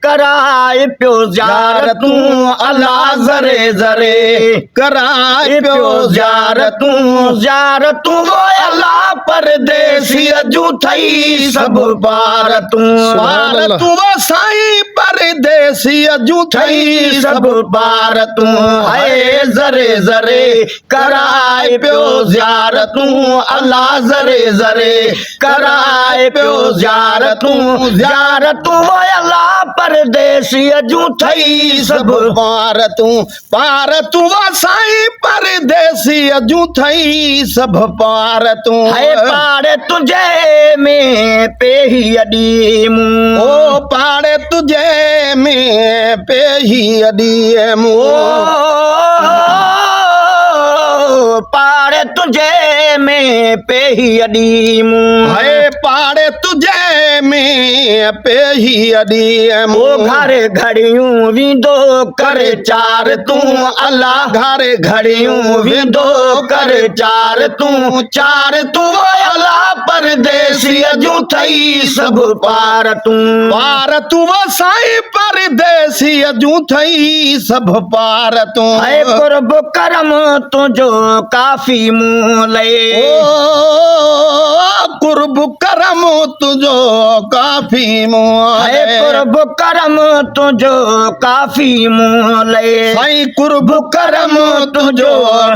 कराए पियो ज़ियारतूं अल्लाह ज़रे ज़रे कराए पियो ज़ियारतूं अल्लाह परदेसी जूं थई सब भारतूं साईं परदेसी जूं थई सब भारतूं हाय ज़रे ज़रे कराए पियो ज़ियारतूं अल्लाह ज़रे ज़रे कराए पियो ज़ियारतूं अल्लाह परदेसी जूं थई सब भारतूं साईं परदेसी जूं थई सब भारतूं हाय पाड़े तुझे में पेही अडी मूं ओ पाड़े तुझे में पेही अडी मूं पाड़े तुझे में पेही अडी मूं हाय पाड़े तुझे में पेही अडी मूं घर घड़ियूं विंदो करे चार तूं अल्लाह घर घड़ियूं विंदो करे चार तूं अल्लाह परदेसी जूं थई सब भारतूं साईं परदेसी जूं थई सब भारतूं हाय कुर्ब करम तुझो काफी मूले कुर्ब करम तुझो काफी मूले कुर्ब करम तुझो काफी मूले साईं कुर्ब करम तुझो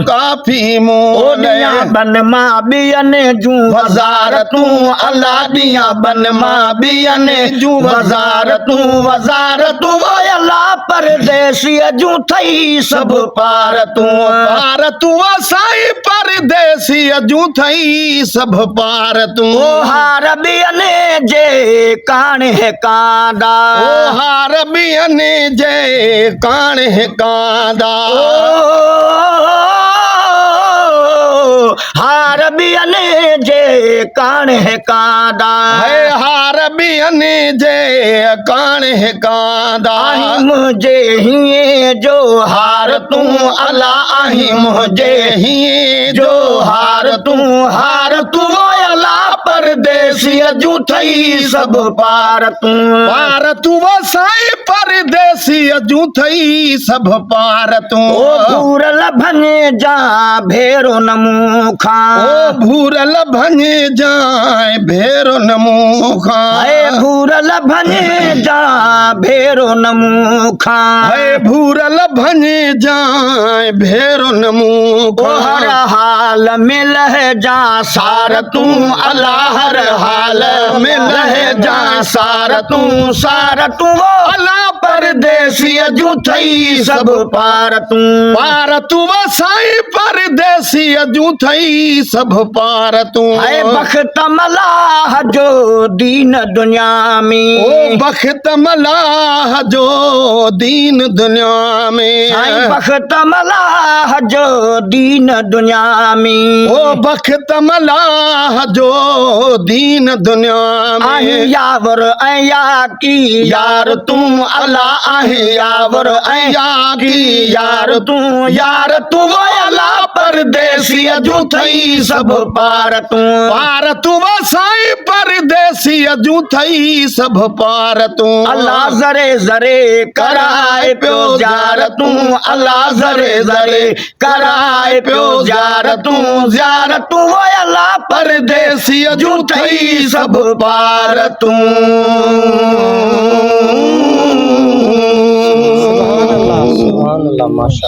काफी मूले बन मां बियन जूं वज़ारतूं अल्लाह दियां बन मां बियन जूं वज़ारतूं अल्लाह परदेसी जूं थई सब भारतूं साईं परदेसी जूं थई सब भारतूं हार बियन जे कान है कांदा हार बियन जे कान है कांदा हार बियन जे कान है कांदा हार बियन जे कान है कांदा मुझे हिए जो हार तूं अल्लाह आही मुझे हिए जो हार तूं अल्लाह परदेसी जूं थई सब भारतूं साईं परदेसी जूं थई सब भारतूं भूरल भने जा भेरो नमू खां भूरल भने जा भेरो नमू खां भूरल भने जा भेरो नमू खां भूरल भने जा भेरो नमू हर हाल में लह जा सार तूं अल्लाह हर हाल में लह जा सार तूं अल्लाह परदेसी जूं थई सब भारतूं साईं परदेसी जूं थई सब भारतूं हाय बख्त मलाह जो दीन दुनिया में ओ बख्त मलाह जो दीन दुनिया में हाय बख्त मलाह जो दीन दुनिया में ओ बख्त मलाह जो दीन दुनिया में यावर या की यार तूं अल्लाह आहे यावर या की यार तूं अल्लाह परदेसी जूं थई सब भारतूं साईं परदेसी जूं थई सब भारतूं अल्लाह ज़रे ज़रे कराए पियो ज़ियारतूं अल्लाह ज़रे ज़रे कराए पियो ज़ियारतूं अल्लाह परदेसी जूं थई सब भारतूं सुभान अल्लाह माशा